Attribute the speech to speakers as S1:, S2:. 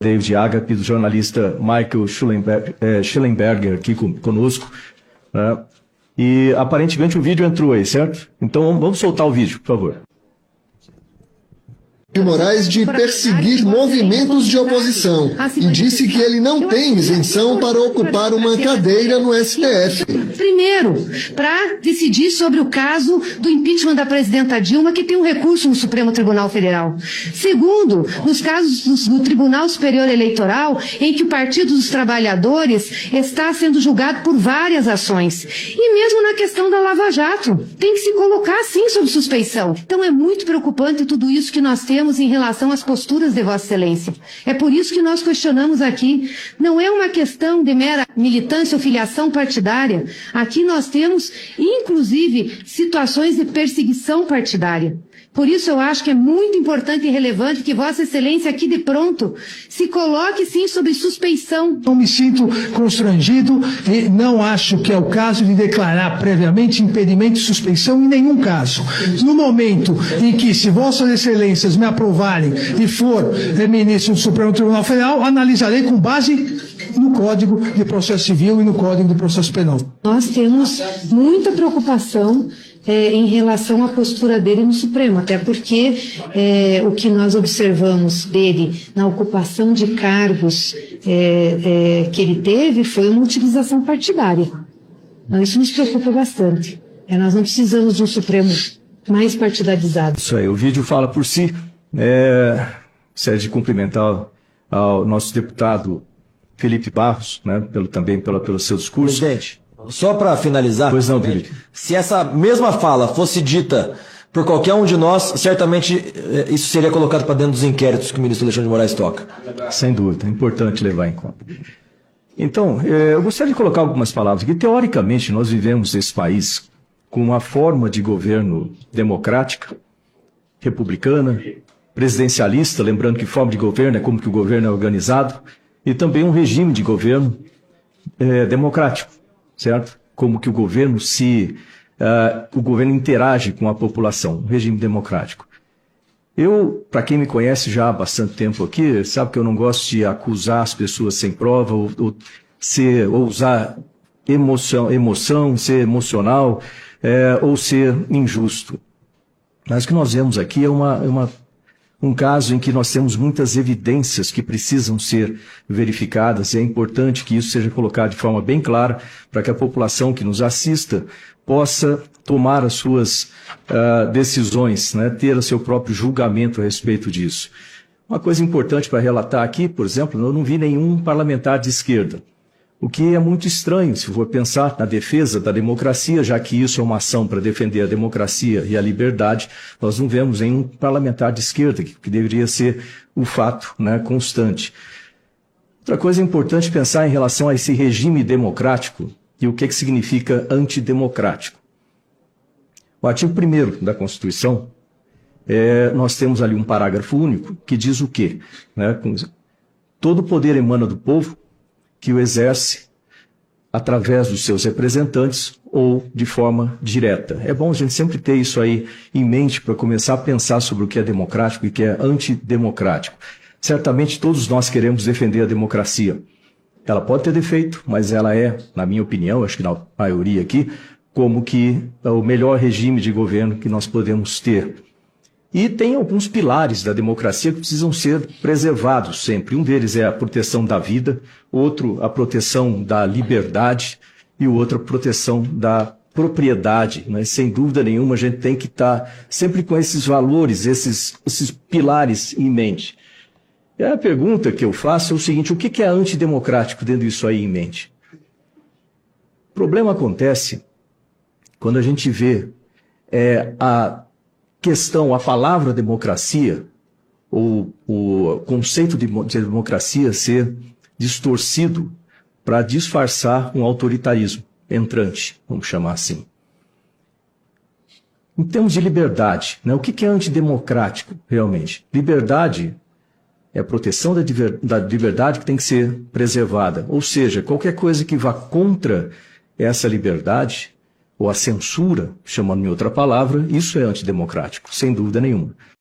S1: David Agape, do jornalista Michael Schellenberger aqui conosco, né? E aparentemente o vídeo entrou aí, certo? Então vamos soltar o vídeo, por favor.
S2: De Moraes de perseguir movimentos de oposição e disse que ele não tem isenção para ocupar uma cadeira no STF.
S3: Primeiro, para decidir sobre o caso do impeachment da presidenta Dilma, que tem um recurso no Supremo Tribunal Federal. Segundo, nos casos do Tribunal Superior Eleitoral, em que o Partido dos Trabalhadores está sendo julgado por várias ações. E mesmo na questão da Lava Jato, tem que se colocar sim sob suspeição. Então é muito preocupante tudo isso que nós temos em relação às posturas de Vossa Excelência. É por isso que nós questionamos aqui. Não é uma questão de mera militância ou filiação partidária. Aqui nós temos, inclusive, situações de perseguição partidária. Por isso eu acho que é muito importante e relevante que Vossa Excelência aqui de pronto se coloque sim sob suspeição.
S4: Não me sinto constrangido e não acho que é o caso de declarar previamente impedimento de suspeição em nenhum caso. No momento em que, se Vossas Excelências me aprovarem e for ministro do Supremo Tribunal Federal, analisarei com base no Código de Processo Civil e no Código de Processo Penal.
S3: Nós temos muita preocupação em relação à postura dele no Supremo, até porque o que nós observamos dele na ocupação de cargos que ele teve foi uma utilização partidária. Então, isso nos preocupa bastante. Nós não precisamos de um Supremo mais partidarizado.
S1: Isso aí, o vídeo fala por si. Gostaria de cumprimentar ao nosso deputado Felipe Barros, né, pelo seu discurso.
S5: Presidente, só para finalizar,
S1: pois não, Felipe.
S5: Se essa mesma fala fosse dita por qualquer um de nós, certamente isso seria colocado para dentro dos inquéritos que o ministro Alexandre de Moraes toca.
S1: Sem dúvida, é importante levar em conta. Então, eu gostaria de colocar algumas palavras aqui. Teoricamente, nós vivemos esse país com uma forma de governo democrática, republicana, presidencialista, lembrando que forma de governo é como que o governo é organizado, e também um regime de governo democrático, certo? Como que o governo interage com a população, um regime democrático. Para quem me conhece já há bastante tempo aqui, sabe que eu não gosto de acusar as pessoas sem prova, ou usar emoção, ser emocional, ou ser injusto. Mas o que nós vemos aqui é um caso em que nós temos muitas evidências que precisam ser verificadas, e é importante que isso seja colocado de forma bem clara para que a população que nos assista possa tomar as suas decisões, né, ter o seu próprio julgamento a respeito disso. Uma coisa importante para relatar aqui, por exemplo, eu não vi nenhum parlamentar de esquerda, o que é muito estranho se for pensar na defesa da democracia, já que isso é uma ação para defender a democracia e a liberdade. Nós não vemos nenhum parlamentar de esquerda, que deveria ser o fato, né, constante. Outra coisa importante pensar em relação a esse regime democrático e o que significa antidemocrático. O artigo 1º da Constituição, nós temos ali um parágrafo único que diz o quê? Né? Todo poder emana do povo, que o exerce através dos seus representantes ou de forma direta. É bom a gente sempre ter isso aí em mente para começar a pensar sobre o que é democrático e o que é antidemocrático. Certamente todos nós queremos defender a democracia. Ela pode ter defeito, mas ela é, na minha opinião, acho que na maioria aqui, como que é o melhor regime de governo que nós podemos ter. E tem alguns pilares da democracia que precisam ser preservados sempre. Um deles é a proteção da vida, outro a proteção da liberdade e o outro a proteção da propriedade. Né? Sem dúvida nenhuma, a gente tem que estar sempre com esses valores, esses pilares em mente. E a pergunta que eu faço é o seguinte: o que é antidemocrático tendo isso aí em mente? O problema acontece quando a gente vê a palavra democracia, ou o conceito de democracia ser distorcido para disfarçar um autoritarismo entrante, vamos chamar assim. Em termos de liberdade, né, o que é antidemocrático realmente? Liberdade é a proteção da liberdade que tem que ser preservada, ou seja, qualquer coisa que vá contra essa liberdade, ou a censura, chamando em outra palavra, isso é antidemocrático, sem dúvida nenhuma.